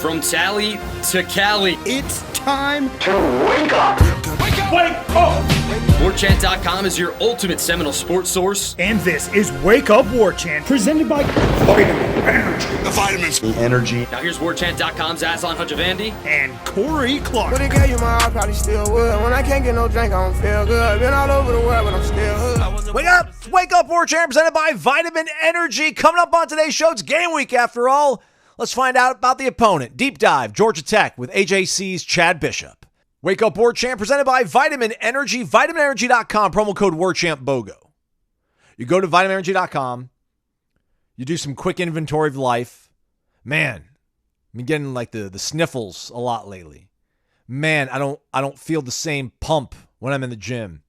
From Tally to Cali, It's time to wake up. Wake up! Wake up! Warchant.com is your ultimate Seminole sports source. And this is Wake Up Warchant, presented by Vitamin Energy. The vitamins. Energy. Now here's Warchant.com's Azan Hajavandi and Corey Clark. When they gave you my heart, probably still would. When I can't get no drink, I don't feel good. Been all over the world, but I'm still hood. Wake up! Wake Up Warchant, presented by Vitamin Energy. Coming up on today's show, it's game week after all. Let's find out about the opponent. Deep dive, Georgia Tech with AJC's Chad Bishop. Wake Up Warchant, presented by Vitamin Energy. VitaminEnergy.com, promo code WarChampBOGO. You go to VitaminEnergy.com. You do some quick inventory of life. Man, I've been getting like the sniffles a lot lately. Man, I don't feel the same pump when I'm in the gym.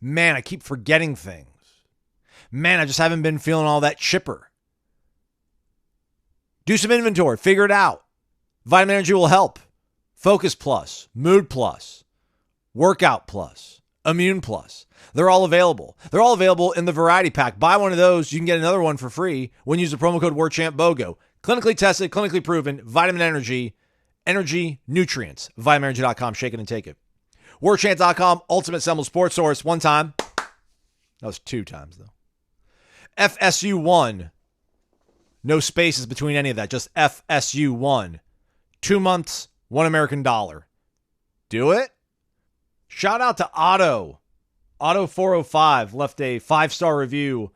Man, I keep forgetting things. Man, I just haven't been feeling all that chipper. Do some inventory. Figure it out. Vitamin Energy will help. Focus Plus, Mood Plus, Workout Plus, Immune Plus. They're all available. They're all available in the variety pack. Buy one of those. You can get another one for free when you use the promo code WarChampBOGO. Clinically tested, clinically proven. Vitamin Energy. Energy nutrients. VitaminEnergy.com. Shake it and take it. Warchant.com. Ultimate Seminole sports source. One time. That was 2 times, though. FSU 1. No spaces between any of that. Just FSU 1. 2 months, $1 American dollar. Do it. Shout out to Otto. Otto405 left a 5-star review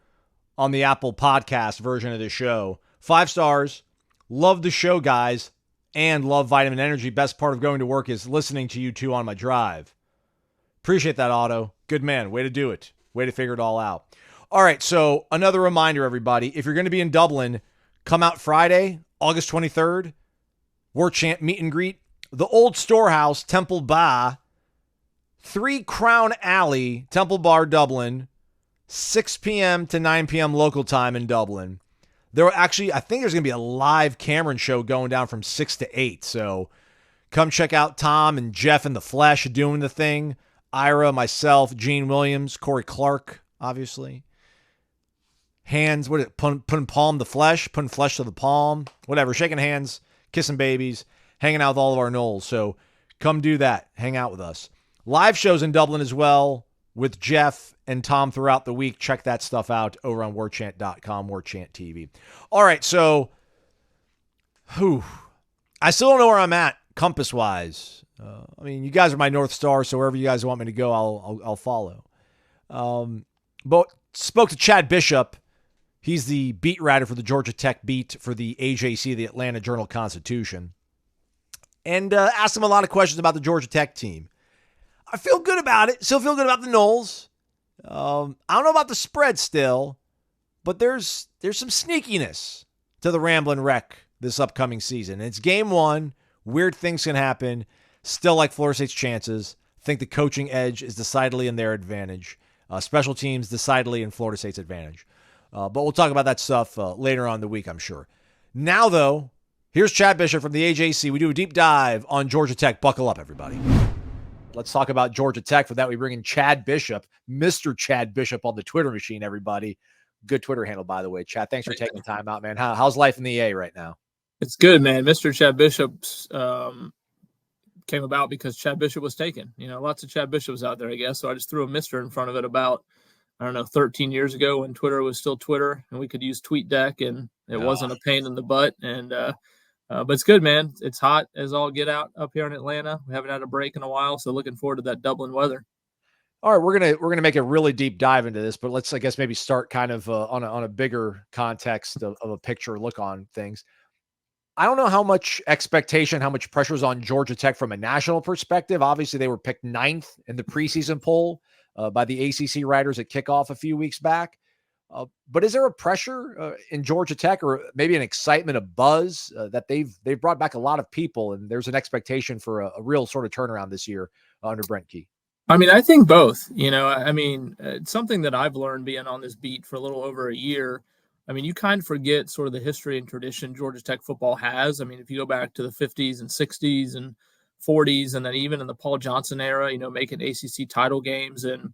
on the Apple podcast version of the show. 5 stars. Love the show, guys. And love Vitamin Energy. Best part of going to work is listening to you two on my drive. Appreciate that, Otto. Good man. Way to do it. Way to figure it all out. All right, so another reminder, everybody. If you're going to be in Dublin, come out Friday, August 23rd. Warchant meet and greet. The Old Storehouse, Temple Bar, 3 Crown Alley, Temple Bar, Dublin, 6 p.m. to 9 p.m. local time in Dublin. There will actually, I think there's going to be a live Cameron show going down from 6 to 8. So come check out Tom and Jeff in the flesh doing the thing. Ira, myself, Gene Williams, Corey Clark, obviously. Hands, putting palm to flesh, putting flesh to the palm, whatever, shaking hands, kissing babies, hanging out with all of our Noles. So come do that. Hang out with us. Live shows in Dublin as well with Jeff and Tom throughout the week. Check that stuff out over on warchant.com, Warchant TV. All right, so I still don't know where I'm at compass-wise. I mean, you guys are my North Star, so wherever you guys want me to go, I'll follow. But spoke to Chad Bishop. He's the beat writer for the Georgia Tech beat for the AJC, the Atlanta Journal-Constitution. And asked him a lot of questions about the Georgia Tech team. I feel good about it. Still feel good about the Noles. I don't know about the spread still, but there's some sneakiness to the Ramblin' Wreck this upcoming season. And it's game 1. Weird things can happen. Still like Florida State's chances. Think the coaching edge is decidedly in their advantage. Special teams decidedly in Florida State's advantage. But we'll talk about that stuff later on in the week, I'm sure. Now, though, here's Chad Bishop from the AJC. We do a deep dive on Georgia Tech. Buckle up, everybody. Let's talk about Georgia Tech. For that, we bring in Chad Bishop, Mr. Chad Bishop on the Twitter machine, everybody. Good Twitter handle, by the way. Chad, thanks for taking the time out, man. How's life in the A right now? It's good, man. Mr. Chad Bishop's came about because Chad Bishop was taken. You know, lots of Chad Bishops out there, I guess. So I just threw a Mr. in front of it about, 13 years ago when Twitter was still Twitter and we could use TweetDeck and it wasn't a pain in the butt. And but it's good, man. It's hot as all get out up here in Atlanta. We haven't had a break in a while, so looking forward to that Dublin weather. All right, we're gonna make a really deep dive into this, but let's, I guess, maybe start kind of on a bigger context of a picture look on things. I don't know how much expectation, how much pressure is on Georgia Tech from a national perspective. Obviously, they were picked 9th in the preseason poll by the ACC writers at kickoff a few weeks back. But is there a pressure in Georgia Tech, or maybe an excitement, a buzz that they've brought back a lot of people, and there's an expectation for a real sort of turnaround this year under Brent Key? I mean, I think both. It's something that I've learned being on this beat for a little over a year. I mean, you kind of forget sort of the history and tradition Georgia Tech football has. I mean, if you go back to the 50s and 60s and 40s, and then even in the Paul Johnson era, making ACC title games. And,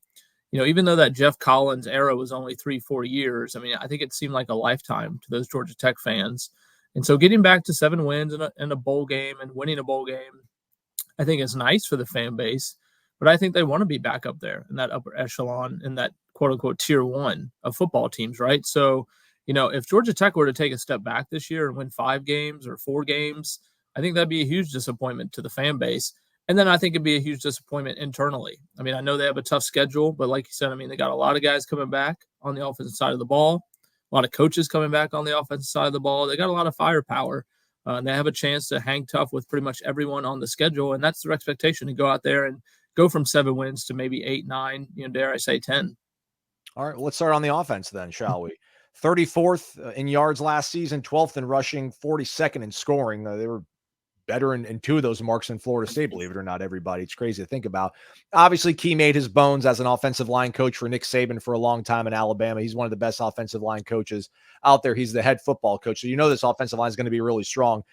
even though that Jeff Collins era was only 3-4 years, I mean, I think it seemed like a lifetime to those Georgia Tech fans. And so getting back to 7 wins in a bowl game and winning a bowl game, I think is nice for the fan base. But I think they want to be back up there in that upper echelon, in that quote unquote tier 1 of football teams, right? So, if Georgia Tech were to take a step back this year and win 5 games or 4 games, I think that'd be a huge disappointment to the fan base. And then I think it'd be a huge disappointment internally. I mean, I know they have a tough schedule, but like you said, I mean, they got a lot of guys coming back on the offensive side of the ball, a lot of coaches coming back on the offensive side of the ball. They got a lot of firepower, and they have a chance to hang tough with pretty much everyone on the schedule. And that's their expectation, to go out there and go from 7 wins to maybe 8, 9, dare I say 10. All right, let's start on the offense then, shall we? 34th in yards last season, 12th in rushing, 42nd in scoring. They were better in 2 of those marks than Florida State, believe it or not, everybody. It's crazy to think about. Obviously, Key made his bones as an offensive line coach for Nick Saban for a long time in Alabama. He's one of the best offensive line coaches out there. He's the head football coach. So this offensive line is going to be really strong.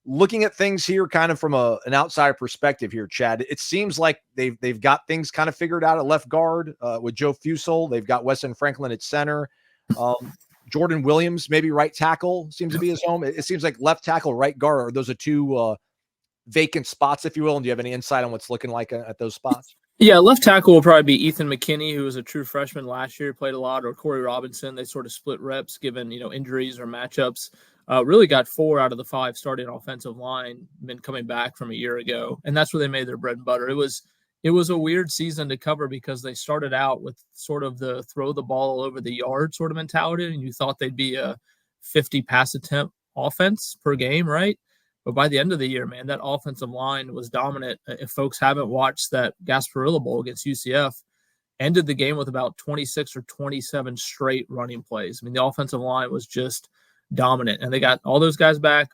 Looking at things here kind of from an outsider perspective here, Chad, it seems like they've got things kind of figured out at left guard with Joe Fusel. They've got Weston Franklin at center. Jordan Williams, maybe right tackle, seems to be his home. It seems like left tackle, right guard, are those are 2 vacant spots, if you will. And do you have any insight on what's looking like at those spots? Yeah, left tackle will probably be Ethan McKinney, who was a true freshman last year, played a lot, or Corey Robinson. They sort of split reps given, injuries or matchups. Really got 4 out of the 5 starting offensive linemen coming back from a year ago, and that's where they made their bread and butter. It was a weird season to cover because they started out with sort of the throw the ball all over the yard sort of mentality, and you thought they'd be a 50 pass attempt offense per game, right? But by the end of the year, man, that offensive line was dominant. If folks haven't watched that Gasparilla Bowl against UCF, ended the game with about 26 or 27 straight running plays. I mean, the offensive line was just dominant, and they got all those guys back.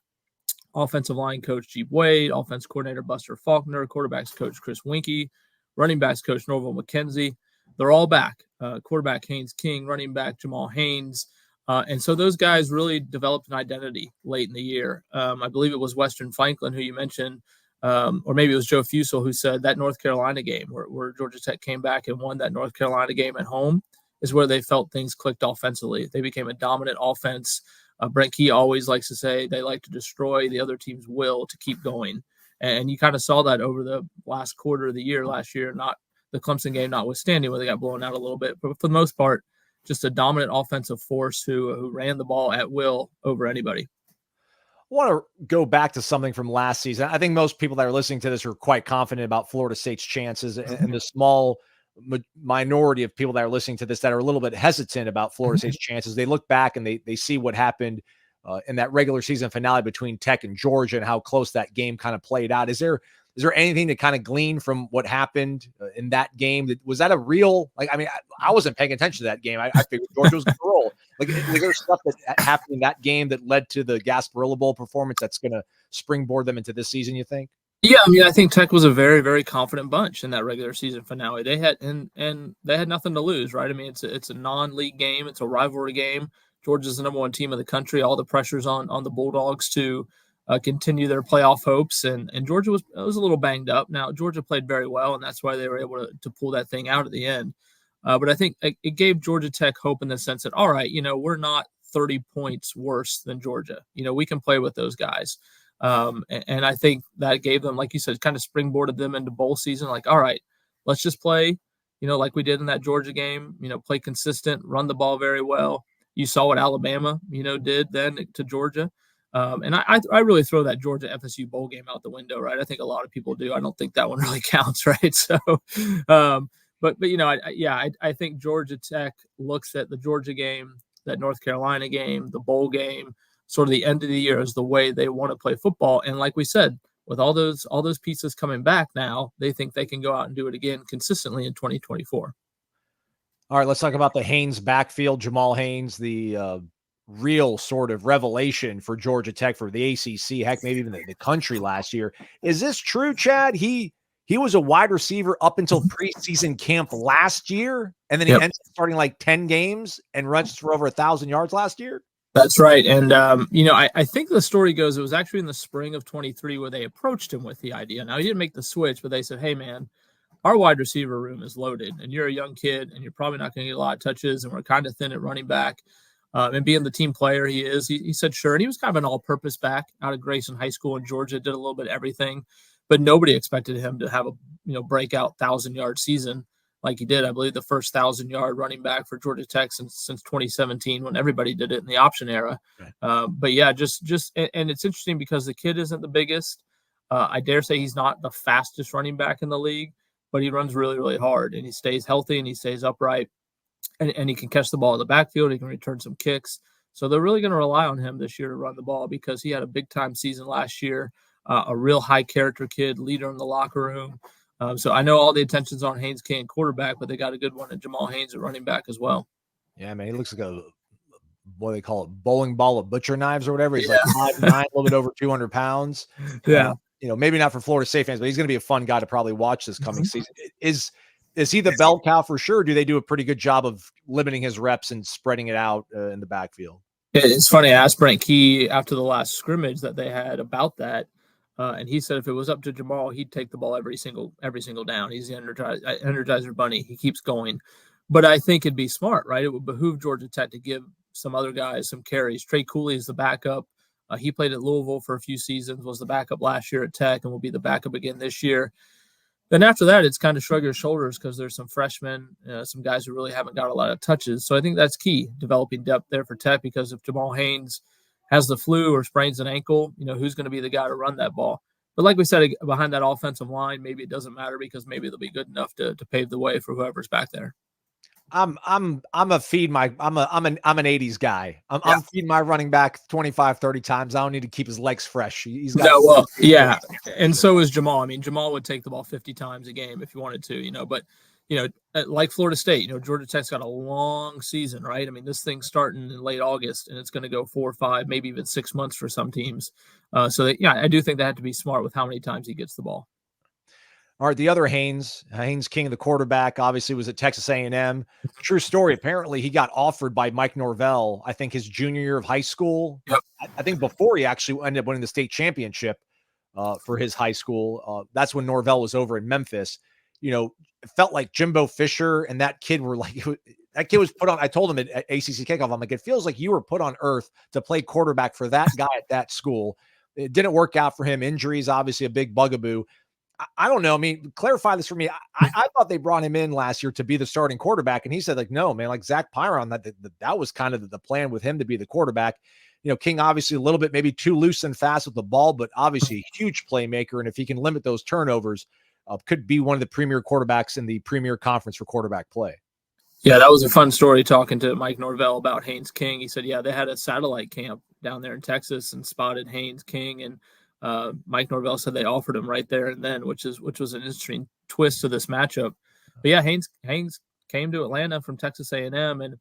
Offensive line coach Jeep Wade, offense coordinator Buster Faulkner, quarterbacks coach Chris Winkie, running backs coach Norvell McKenzie. They're all back. Quarterback Haynes King, running back Jamal Haynes. And so those guys really developed an identity late in the year. I believe it was Weston Franklin, who you mentioned, or maybe it was Joe Fusel, who said that North Carolina game where Georgia Tech came back and won that North Carolina game at home is where they felt things clicked offensively. They became a dominant offense. Brent Key always likes to say they like to destroy the other team's will to keep going. And you kind of saw that over the last quarter of the year last year, not the Clemson game notwithstanding, where they got blown out a little bit. But for the most part, just a dominant offensive force who ran the ball at will over anybody. I want to go back to something from last season. I think most people that are listening to this are quite confident about Florida State's chances, and the small minority of people that are listening to this that are a little bit hesitant about Florida State's chances. They look back and they see what happened in that regular season finale between Tech and Georgia and how close that game kind of played out. Is there anything to kind of glean from what happened in that game? Was that a real, I wasn't paying attention to that game. I figured Georgia was going to roll. Like there's stuff that happened in that game that led to the Gasparilla Bowl performance that's going to springboard them into this season, you think? Yeah, I think Tech was a very, very confident bunch in that regular season finale. They had and they had nothing to lose, right? It's a non-league game, it's a rivalry game. Georgia's the number 1 team in the country. All the pressure's on the Bulldogs to continue their playoff hopes, and Georgia was a little banged up. Now Georgia played very well, and that's why they were able to pull that thing out at the end. But I think it gave Georgia Tech hope in the sense that, all right, we're not 30 points worse than Georgia. We can play with those guys. And I think that gave them, like you said, kind of springboarded them into bowl season. Like, all right, let's just play, like we did in that Georgia game, play consistent, run the ball very well. You saw what Alabama, did then to Georgia. And I really throw that Georgia FSU bowl game out the window, right? I think a lot of people do. I don't think that one really counts, right? So, but I think Georgia Tech looks at the Georgia game, that North Carolina game, the bowl game, sort of the end of the year is the way they want to play football. And like we said, with all those pieces coming back now, they think they can go out and do it again consistently in 2024. All right, let's talk about the Haynes backfield. Jamal Haynes, the real sort of revelation for Georgia Tech, for the ACC, heck, maybe even the country last year. Is this true, Chad? He was a wide receiver up until preseason camp last year, and then he ends up starting like 10 games and runs for over 1,000 yards last year? That's right. And, I think the story goes, it was actually in the spring of 23 where they approached him with the idea. Now, he didn't make the switch, but they said, hey, man, our wide receiver room is loaded, and you're a young kid, and you're probably not going to get a lot of touches, and we're kind of thin at running back. And being the team player he is, he said sure. And he was kind of an all-purpose back out of Grayson High School in Georgia, did a little bit of everything, but nobody expected him to have a breakout 1,000-yard season like he did. I believe the first 1,000-yard running back for Georgia Tech since 2017 when everybody did it in the option era. Right. But yeah, just and it's interesting because the kid isn't the biggest. I dare say he's not the fastest running back in the league, but he runs really, really hard, and he stays healthy and he stays upright. And he can catch the ball in the backfield. He can return some kicks. So they're really going to rely on him this year to run the ball because he had a big-time season last year, a real high-character kid, leader in the locker room. So I know all the attention's on Haynes King, quarterback, but they got a good one at Jamal Haynes at running back as well. Yeah, man, he looks like what do they call it, bowling ball of butcher knives or whatever. He's like 5'9", a little bit over 200 pounds. Yeah. Maybe not for Florida State fans, but he's going to be a fun guy to probably watch this coming season. Is he the bell cow for sure? Or do they do a pretty good job of limiting his reps and spreading it out in the backfield? It's funny. I asked Brent Key after the last scrimmage that they had about that, and he said if it was up to Jamal, he'd take the ball every single down. He's the Energizer Bunny. He keeps going. But I think it'd be smart, right? It would behoove Georgia Tech to give some other guys some carries. Trey Cooley is the backup. He played at Louisville for a few seasons, was the backup last year at Tech, and will be the backup again this year. Then after that, it's kind of shrug your shoulders because there's some freshmen, some guys who really haven't got a lot of touches. So I think that's key, developing depth there for Tech, because if Jamal Haynes has the flu or sprains an ankle, who's going to be the guy to run that ball? But like we said, behind that offensive line, maybe it doesn't matter because maybe they'll be good enough to pave the way for whoever's back there. I'm an 80s guy. I'm feeding my running back 25, 30 times. I don't need to keep his legs fresh. He's got yeah. And so is Jamal. I mean, Jamal would take the ball 50 times a game if he wanted to, but like Florida State, Georgia Tech's got a long season, right? I mean, this thing's starting in late August and it's going to go 4 or 5, maybe even 6 months for some teams. I do think they have to be smart with how many times he gets the ball. All right, the other Haynes King, the quarterback, obviously was at Texas A&M. True story. Apparently, he got offered by Mike Norvell, I think his junior year of high school. Yep. I think before he actually ended up winning the state championship for his high school. That's when Norvell was over in Memphis. It felt like Jimbo Fisher and that kid were like – that kid was put on – I told him at ACC kickoff, I'm like, it feels like you were put on earth to play quarterback for that guy at that school. It didn't work out for him. Injuries, obviously a big bugaboo. I don't know. I mean, clarify this for me. I thought they brought him in last year to be the starting quarterback. And he said, no, man, like Zach Pyron, that was kind of the plan with him to be the quarterback. King, obviously a little bit, maybe too loose and fast with the ball, but obviously a huge playmaker. And if he can limit those turnovers, could be one of the premier quarterbacks in the premier conference for quarterback play. Yeah, that was a fun story talking to Mike Norvell about Haynes King. He said, they had a satellite camp down there in Texas and spotted Haynes King, and Mike Norvell said they offered him right there and then, which was an interesting twist to this matchup. But yeah, Haynes came to Atlanta from Texas A&M, and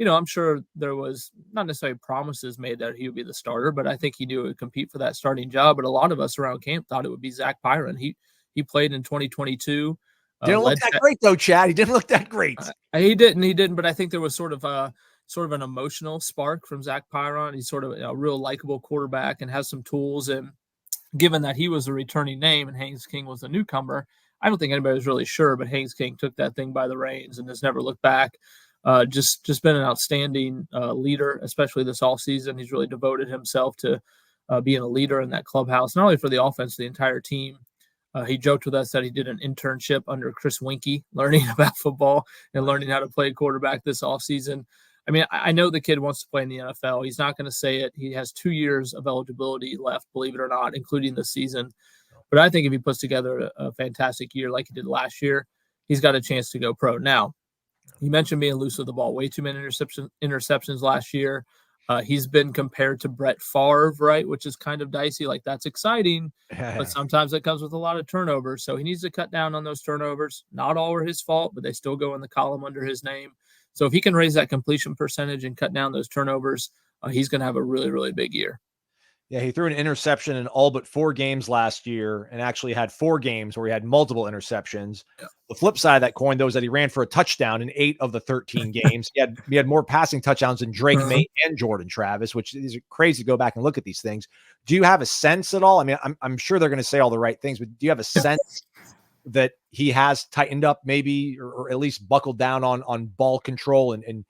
I'm sure there was not necessarily promises made that he would be the starter, but I think he knew he would compete for that starting job. But a lot of us around camp thought it would be Zach Pyron. He played in 2022. Didn't look that great though, Chad. He didn't look that great. He didn't. But I think there was sort of an emotional spark from Zach Pyron. He's sort of a real likable quarterback and has some tools, and given that he was a returning name and Haynes King was a newcomer, I don't think anybody was really sure, but Haynes King took that thing by the reins and has never looked back. Just been an outstanding leader, especially this offseason. He's really devoted himself to being a leader in that clubhouse, not only for the offense, the entire team. He joked with us that he did an internship under Chris Winkie, learning about football and learning how to play quarterback this offseason. I mean, I know the kid wants to play in the NFL. He's not going to say it. He has 2 years of eligibility left, believe it or not, including this season. But I think if he puts together a fantastic year like he did last year, he's got a chance to go pro. Now, you mentioned being loose with the ball. Way too many interceptions last year. He's been compared to Brett Favre, right, which is kind of dicey. Like, that's exciting, but sometimes it comes with a lot of turnovers. So he needs to cut down on those turnovers. Not all were his fault, but they still go in the column under his name. So if he can raise that completion percentage and cut down those turnovers, he's going to have a really, really big year. Yeah, he threw an interception in all but 4 games last year and actually had 4 games where he had multiple interceptions. Yeah. The flip side of that coin, though, is that he ran for a touchdown in 8 of the 13 games. He had more passing touchdowns than Drake May and Jordan Travis, which is crazy to go back and look at these things. Do you have a sense at all? I mean, I'm sure they're going to say all the right things, but do you have a sense that he has tightened up maybe or at least buckled down on ball control and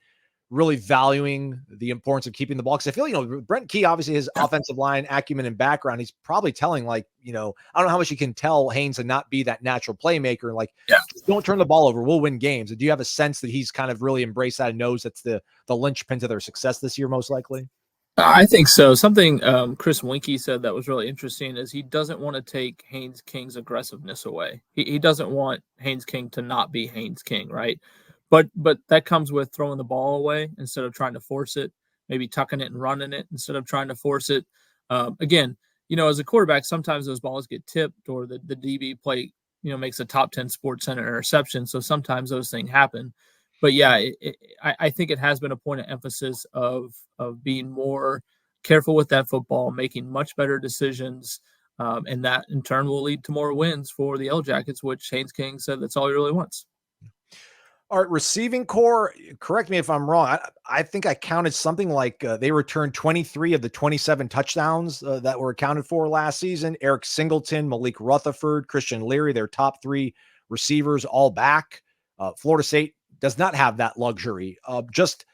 really valuing the importance of keeping the ball. Because I feel, Brent Key, obviously his offensive line acumen and background, he's probably telling I don't know how much you can tell Haynes to not be that natural playmaker. Don't turn the ball over. We'll win games. Do you have a sense that he's kind of really embraced that and knows that's the linchpin to their success this year, most likely? I think so. Something Chris Winkie said that was really interesting is he doesn't want to take Haynes King's aggressiveness away. He doesn't want Haynes King to not be Haynes King, right? But that comes with throwing the ball away instead of trying to force it, maybe tucking it and running it instead of trying to force it. Again, as a quarterback, sometimes those balls get tipped or the DB play, makes a top 10 Sports Center interception. So sometimes those things happen. But yeah, I think it has been a point of emphasis of being more careful with that football, making much better decisions, and that in turn will lead to more wins for the Yellow Jackets, which Haynes King said that's all he really wants. All right, receiving core, correct me if I'm wrong. I think I counted something like they returned 23 of the 27 touchdowns that were accounted for last season. Eric Singleton, Malik Rutherford, Christian Leary, their top 3 receivers all back. Florida State does not have that luxury. Just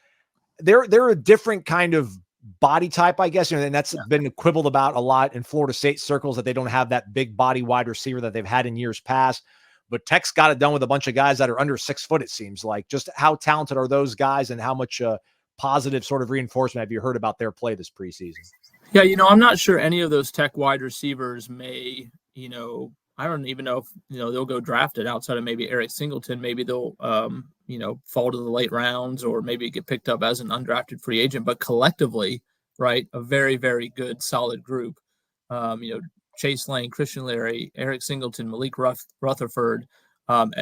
they're a different kind of body type, I guess, and that's been quibbled about a lot in Florida State circles, that they don't have that big body wide receiver that they've had in years past. But Tech's got it done with a bunch of guys that are under 6 foot, it seems like. Just how talented are those guys, and how much positive sort of reinforcement have you heard about their play this preseason? Yeah, I'm not sure any of those Tech wide receivers may, I don't even know if, they'll go drafted outside of maybe Eric Singleton. Maybe they'll, fall to the late rounds or maybe get picked up as an undrafted free agent. But collectively, right, a very, very good, solid group. Chase Lane, Christian Leary, Eric Singleton, Malik Rutherford.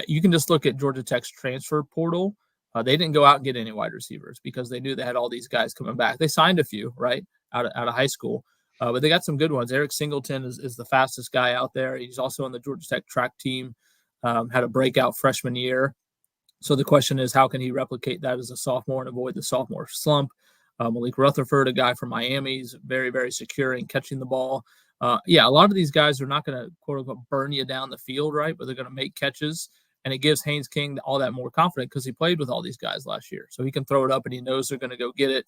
You can just look at Georgia Tech's transfer portal. They didn't go out and get any wide receivers because they knew they had all these guys coming back. They signed a few, right, out of high school. But they got some good ones. Eric Singleton is the fastest guy out there. He's also on the Georgia Tech track team, had a breakout freshman year. So the question is, how can he replicate that as a sophomore and avoid the sophomore slump? Malik Rutherford, a guy from Miami, is very, very secure in catching the ball. A lot of these guys are not going to, quote unquote, burn you down the field, right? But they're going to make catches. And it gives Haynes King all that more confidence because he played with all these guys last year. So he can throw it up and he knows they're going to go get it.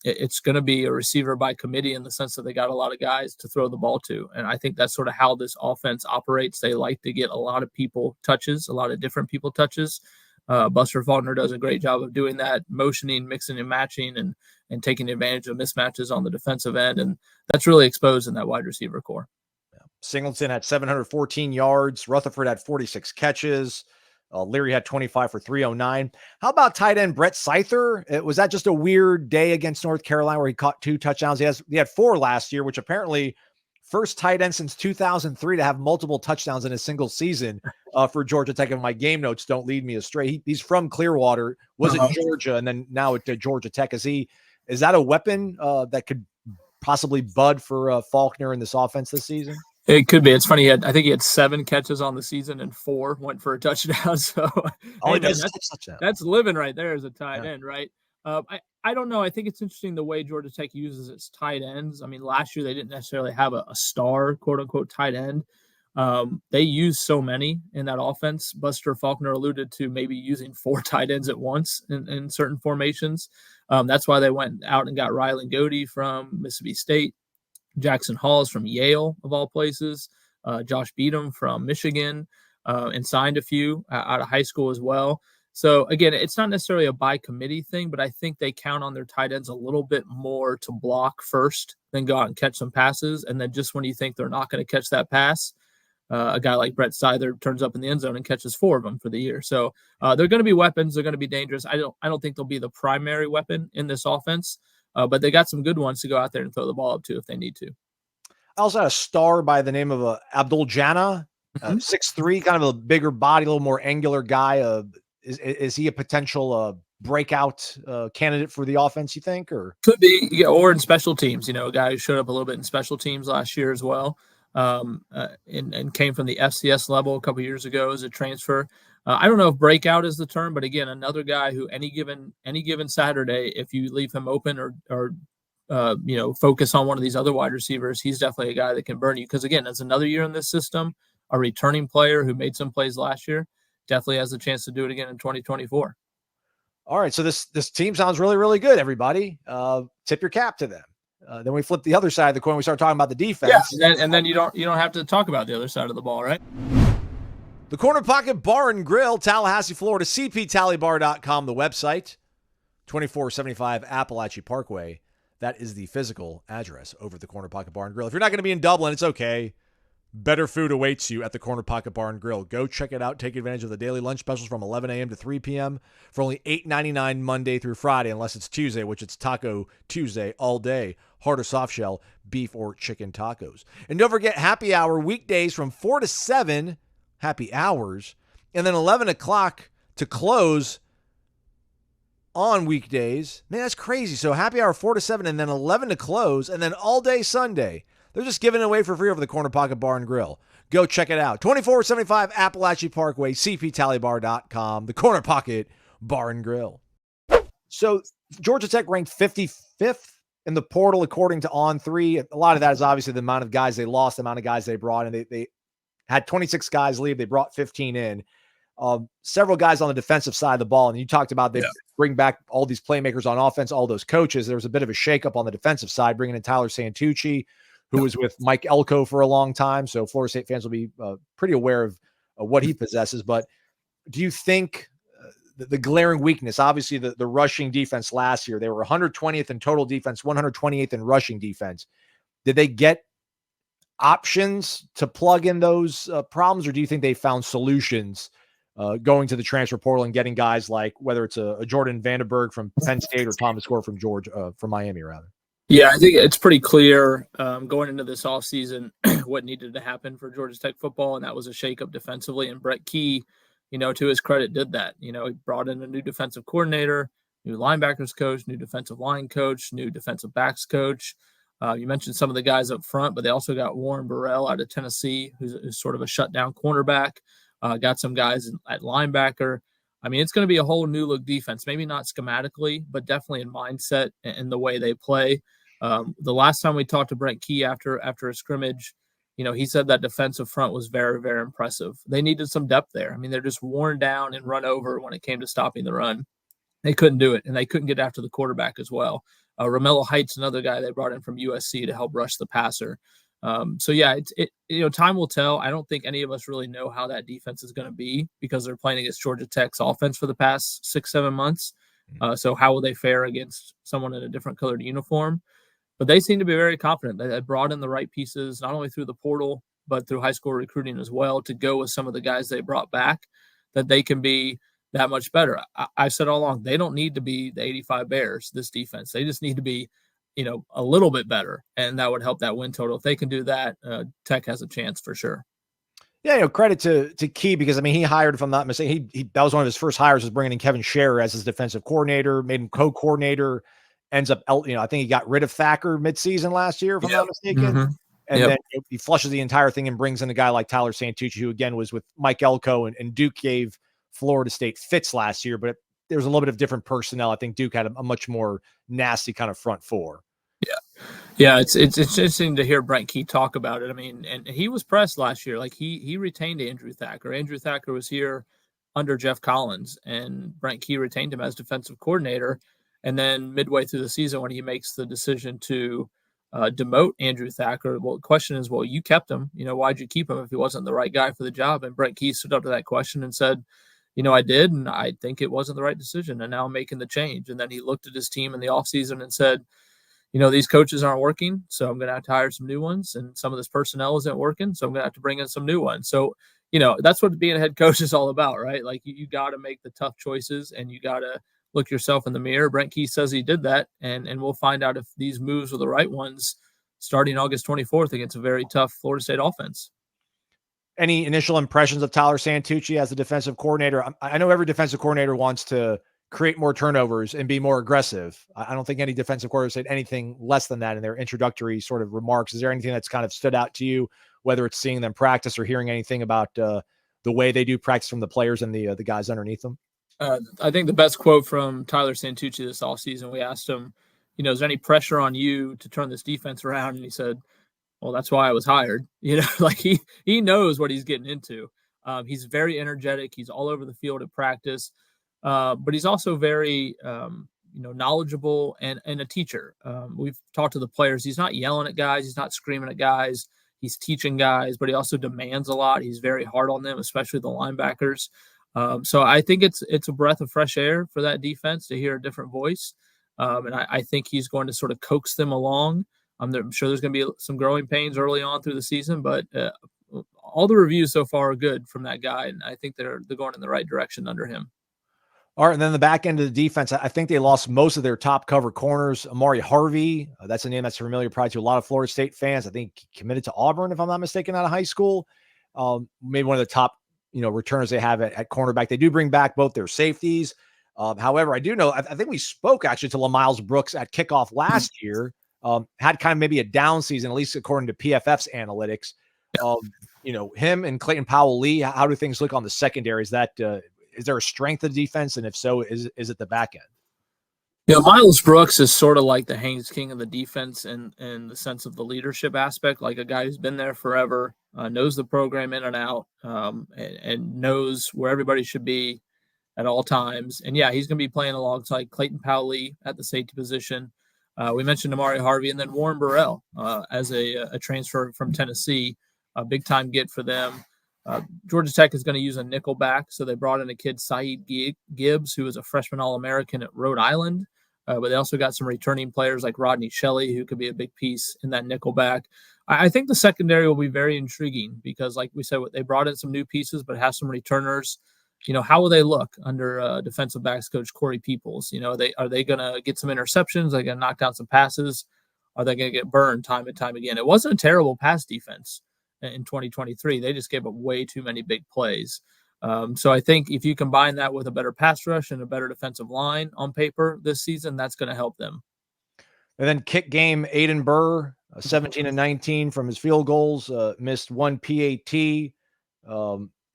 It's going to be a receiver by committee in the sense that they got a lot of guys to throw the ball to. And I think that's sort of how this offense operates. They like to get a lot of people touches, a lot of different people touches. Buster Faulkner does a great job of doing that, motioning, mixing and matching, and taking advantage of mismatches on the defensive end. And that's really exposed in that wide receiver core. Singleton had 714 yards. Rutherford had 46 catches. Leary had 25 for 309. How about tight end Brett Seither? Was that just a weird day against North Carolina where he caught 2 touchdowns? He had 4 last year, which apparently first tight end since 2003 to have multiple touchdowns in a single season for Georgia Tech. And my game notes don't lead me astray. He's from Clearwater, was at Georgia, and then now at Georgia Tech. Is that a weapon that could possibly bud for Faulkner in this offense this season? It could be. It's funny. I think he had 7 catches on the season and 4 went for a touchdown. So that's living right there as a tight end, right? I don't know. I think it's interesting the way Georgia Tech uses its tight ends. I mean, last year they didn't necessarily have a star, quote unquote, tight end. They use so many in that offense. Buster Faulkner alluded to maybe using 4 tight ends at once in certain formations. That's why they went out and got Rylan Godey from Mississippi State. Jackson Halls from Yale, of all places, Josh Beadham from Michigan, and signed a few out of high school as well. So, again, it's not necessarily a by committee thing, but I think they count on their tight ends a little bit more to block first, then go out and catch some passes. And then just when you think they're not going to catch that pass, a guy like Brett Seither turns up in the end zone and catches 4 of them for the year. So they're going to be weapons. They're going to be dangerous. I don't think they'll be the primary weapon in this offense. But they got some good ones to go out there and throw the ball up to if they need to. I also had a star by the name of Abdul Jannah, 6'3", kind of a bigger body, a little more angular guy. Is he a potential breakout candidate for the offense, you think? Or could be, or in special teams, a guy who showed up a little bit in special teams last year as well, and came from the FCS level a couple years ago as a transfer. I don't know if breakout is the term, but again, another guy who any given Saturday, if you leave him open or focus on one of these other wide receivers, he's definitely a guy that can burn you. Because again, it's another year in this system. A returning player who made some plays last year definitely has a chance to do it again in 2024. All right, so this team sounds really, really good, everybody. Tip your cap to them. Then we flip the other side of the coin. We start talking about the defense. Yeah, and then you don't have to talk about the other side of the ball, right? The Corner Pocket Bar and Grill, Tallahassee, Florida, cptallybar.com, the website, 2475 Appalachia Parkway. That is the physical address over at the Corner Pocket Bar and Grill. If you're not going to be in Dublin, it's okay. Better food awaits you at the Corner Pocket Bar and Grill. Go check it out. Take advantage of the daily lunch specials from 11 a.m. to 3 p.m. for only $8.99 Monday through Friday, unless it's Tuesday, which it's Taco Tuesday all day. Hard or soft shell, beef or chicken tacos. And don't forget happy hour weekdays from 4 to 7, happy hours, and then 11 o'clock to close on weekdays. Man, that's crazy. So happy hour 4 to 7, and then 11 to close, and then all day Sunday. They're just giving it away for free over the Corner Pocket Bar and Grill. Go check it out. 2475 Appalachia Parkway, cptallybar.com, the Corner Pocket Bar and Grill. So Georgia Tech ranked 55th in the portal according to On3. A lot of that is obviously the amount of guys they lost, the amount of guys they brought in. They had 26 guys leave. They brought 15 in. Several guys on the defensive side of the ball. And you talked about they bring back all these playmakers on offense, all those coaches. There was a bit of a shakeup on the defensive side, bringing in Tyler Santucci, who was with Mike Elko for a long time. So Florida State fans will be pretty aware of what he possesses. But do you think the glaring weakness, obviously the rushing defense last year, they were 120th in total defense, 128th in rushing defense. Did they get options to plug in those problems, or do you think they found solutions going to the transfer portal and getting guys like whether it's a Jordan Vandenberg from Penn State or Thomas Gore from from Miami, rather? Yeah, I think it's pretty clear going into this offseason what needed to happen for Georgia Tech football, and that was a shakeup defensively. And Brett Key, to his credit, did that. He brought in a new defensive coordinator, new linebackers coach, new defensive line coach, new defensive backs coach. You mentioned some of the guys up front, but they also got Warren Burrell out of Tennessee, who's sort of a shutdown cornerback. Got some guys at linebacker. I mean, it's going to be a whole new look defense, maybe not schematically, but definitely in mindset and the way they play. The last time we talked to Brent Key after a scrimmage, he said that defensive front was very, very impressive. They needed some depth there. I mean, they're just worn down and run over when it came to stopping the run. They couldn't do it, and they couldn't get after the quarterback as well. Romello Heights, another guy they brought in from USC to help rush the passer. So yeah, time will tell. I don't think any of us really know how that defense is going to be because they're playing against Georgia Tech's offense for the past 6-7 months. So how will they fare against someone in a different colored uniform? But they seem to be very confident. They brought in the right pieces, not only through the portal, but through high school recruiting as well, to go with some of the guys they brought back, that they can be that much better. I've said all along, they don't need to be the 85 Bears, this defense. They just need to be, a little bit better, and that would help that win total. If they can do that, Tech has a chance for sure. Yeah, credit to Key because, he hired, if I'm not mistaken, he that was one of his first hires, was bringing in Kevin Scherer as his defensive coordinator, made him co-coordinator, ends up, I think he got rid of Thacker midseason last year, if I'm not mistaken. Mm-hmm. And then he flushes the entire thing and brings in a guy like Tyler Santucci, who again was with Mike Elko, and Duke gave Florida State fits last year, but there was a little bit of different personnel. I think Duke had a much more nasty kind of front four. Yeah, it's interesting to hear Brent Key talk about it. And he was pressed last year. Like he retained Andrew Thacker. Andrew Thacker was here under Jeff Collins, and Brent Key retained him as defensive coordinator. And then midway through the season, when he makes the decision to demote Andrew Thacker, well, the question is, well, you kept him. Why'd you keep him if he wasn't the right guy for the job? And Brent Key stood up to that question and said, I did, and I think it wasn't the right decision, and now I'm making the change. And then he looked at his team in the offseason and said, these coaches aren't working, so I'm going to have to hire some new ones, and some of this personnel isn't working, so I'm going to have to bring in some new ones. So, that's what being a head coach is all about, right? Like you got to make the tough choices, and you got to look yourself in the mirror. Brent Key says he did that, and we'll find out if these moves were the right ones starting August 24th against a very tough Florida State offense. Any initial impressions of Tyler Santucci as the defensive coordinator? I know every defensive coordinator wants to create more turnovers and be more aggressive. I don't think any defensive coordinator said anything less than that in their introductory sort of remarks. Is there anything that's kind of stood out to you, whether it's seeing them practice or hearing anything about the way they do practice from the players and the guys underneath them? I think the best quote from Tyler Santucci this offseason, we asked him, is there any pressure on you to turn this defense around? And he said, well, that's why I was hired. Like he knows what he's getting into. He's very energetic. He's all over the field at practice. but he's also very knowledgeable and a teacher. We've talked to the players. He's not yelling at guys. He's not screaming at guys. He's teaching guys, but he also demands a lot. He's very hard on them, especially the linebackers. So I think it's a breath of fresh air for that defense to hear a different voice. And I think he's going to sort of coax them along. I'm sure there's going to be some growing pains early on through the season, but all the reviews so far are good from that guy, and I think they're going in the right direction under him. All right, and then the back end of the defense, I think they lost most of their top cover corners. Amari Harvey, that's a name that's familiar probably to a lot of Florida State fans. I think he committed to Auburn, if I'm not mistaken, out of high school. Maybe one of the top, returners they have at cornerback. They do bring back both their safeties. However, I do know, I think we spoke actually to LaMiles Brooks at kickoff last year. Had kind of maybe a down season, at least according to PFF's analytics. Him and Clayton Powell-Lee, how do things look on the secondary? Is there a strength of the defense? And if so, is it the back end? Miles Brooks is sort of like the Haynes King of the defense in the sense of the leadership aspect, like a guy who's been there forever, knows the program in and out, and knows where everybody should be at all times. And yeah, he's going to be playing alongside Clayton Powell-Lee at the safety position. We mentioned Amari Harvey, and then Warren Burrell as a transfer from Tennessee, a big-time get for them. Georgia Tech is going to use a nickel back, so they brought in a kid, Saeed Gibbs, who was a freshman All-American at Rhode Island. But they also got some returning players like Rodney Shelley, who could be a big piece in that nickel back. I think the secondary will be very intriguing because, like we said, they brought in some new pieces, but have some returners. How will they look under defensive backs coach Corey Peoples? Are they going to get some interceptions? Are they going to knock down some passes? Are they going to get burned time and time again? It wasn't a terrible pass defense in 2023. They just gave up way too many big plays. So I think if you combine that with a better pass rush and a better defensive line on paper this season, that's going to help them. And then kick game, Aiden Burr, 17-19 from his field goals, missed one PAT.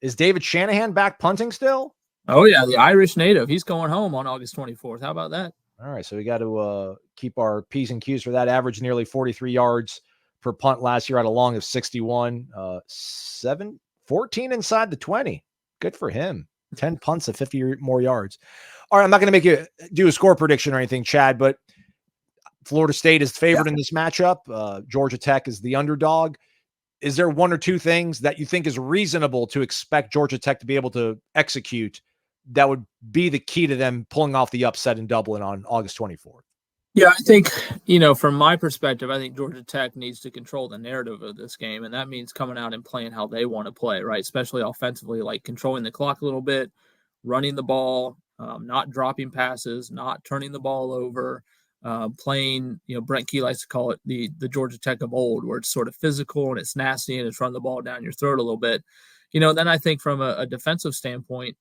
Is David Shanahan back punting still? Oh, yeah, the Irish native. He's going home on August 24th. How about that? All right, so we got to keep our P's and Q's for that. Average nearly 43 yards per punt last year at a long of 61. 14 inside the 20. Good for him. 10 punts of 50 more yards. All right, I'm not going to make you do a score prediction or anything, Chad, but Florida State is favored in this matchup. Georgia Tech is the underdog. Is there one or two things that you think is reasonable to expect Georgia Tech to be able to execute that would be the key to them pulling off the upset in Dublin on August 24th? Yeah, I think, from my perspective, I think Georgia Tech needs to control the narrative of this game, and that means coming out and playing how they want to play, right? Especially offensively, like controlling the clock a little bit, running the ball, not dropping passes, not turning the ball over, playing, Brent Key likes to call it the Georgia Tech of old, where it's sort of physical and it's nasty and it's running the ball down your throat a little bit. Then I think from a defensive standpoint,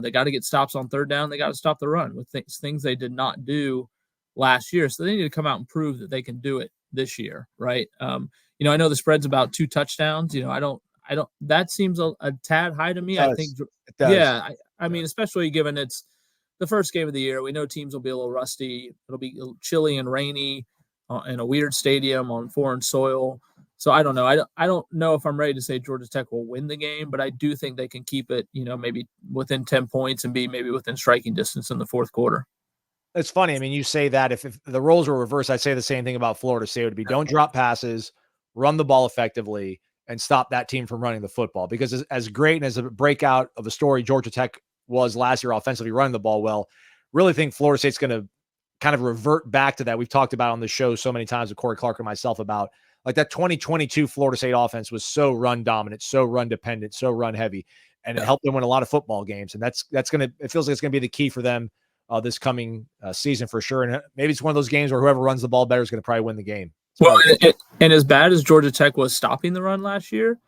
they got to get stops on third down. They got to stop the run with things they did not do last year. So they need to come out and prove that they can do it this year. Right. I know the spread's about 2 touchdowns. I don't, that seems a tad high to me. I think, yeah, I mean, especially given it's the first game of the year, we know teams will be a little rusty. It'll be chilly and rainy in a weird stadium on foreign soil. So I don't know. I don't know if I'm ready to say Georgia Tech will win the game, but I do think they can keep it, maybe within 10 points and be maybe within striking distance in the fourth quarter. It's funny. I mean, you say that if the roles were reversed, I'd say the same thing about Florida State. It would be don't drop passes, run the ball effectively, and stop that team from running the football. Because as great and as a breakout of a story Georgia Tech was last year offensively running the ball well, really think Florida State's going to kind of revert back to that. We've talked about on the show so many times with Corey Clark and myself about like that 2022 Florida State offense was so run dominant, so run dependent, so run heavy, and it helped them win a lot of football games. And that's going to, it feels like it's going to be the key for them this coming season for sure. And maybe it's one of those games where whoever runs the ball better is going to probably win the game. Well, and as bad as Georgia Tech was stopping the run last year,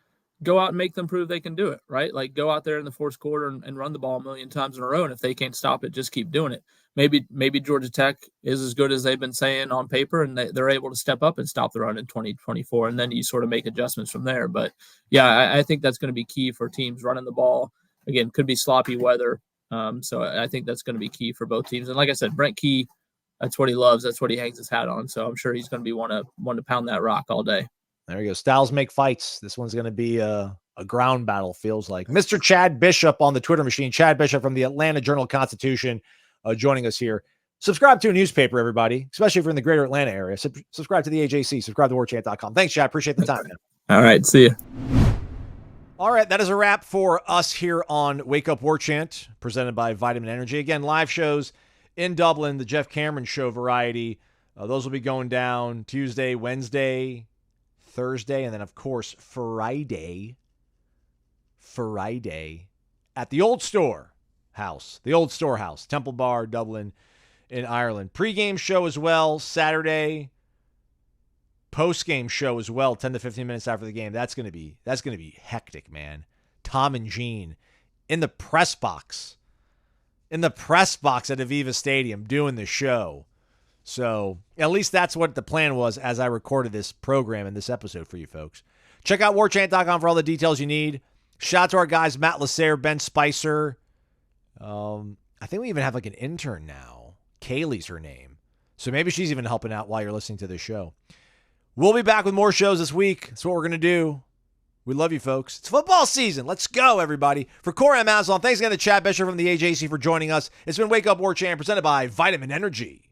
go out and make them prove they can do it, right? Like go out there in the fourth quarter and run the ball a million times in a row. And if they can't stop it, just keep doing it. Maybe Georgia Tech is as good as they've been saying on paper, and they're able to step up and stop the run in 2024. And then you sort of make adjustments from there. But yeah, I think that's going to be key for teams running the ball. Again, could be sloppy weather. So I think that's going to be key for both teams. And like I said, Brent Key, that's what he loves. That's what he hangs his hat on. So I'm sure he's going to be one to pound that rock all day. There you go. Styles make fights. This one's going to be a ground battle, feels like. Mr. Chad Bishop on the Twitter machine. Chad Bishop from the Atlanta Journal-Constitution joining us here. Subscribe to a newspaper, everybody, especially if you're in the greater Atlanta area. Subscribe to the AJC. Subscribe to warchant.com. Thanks, Chad. Appreciate the time, man. All right. See you. All right. That is a wrap for us here on Wake Up Warchant, presented by Vitamin Energy. Again, live shows in Dublin, the Jeff Cameron Show variety. Those will be going down Tuesday, Wednesday, Thursday, and then, of course, Friday at the Old Store House, Temple Bar, Dublin in Ireland. Pre-game show as well, Saturday. Post-game show as well, 10 to 15 minutes after the game. That's going to be hectic, man. Tom and Gene in the press box at Aviva Stadium doing the show. So at least that's what the plan was as I recorded this program and this episode for you folks. Check out warchant.com for all the details you need. Shout out to our guys, Matt Lasser, Ben Spicer. I think we even have like an intern now. Kaylee's her name. So maybe she's even helping out while you're listening to this show. We'll be back with more shows this week. That's what we're going to do. We love you, folks. It's football season. Let's go, everybody. For Corey and Maslon, thanks again to Chad Bishop from the AJC for joining us. It's been Wake Up Warchant presented by Vitamin Energy.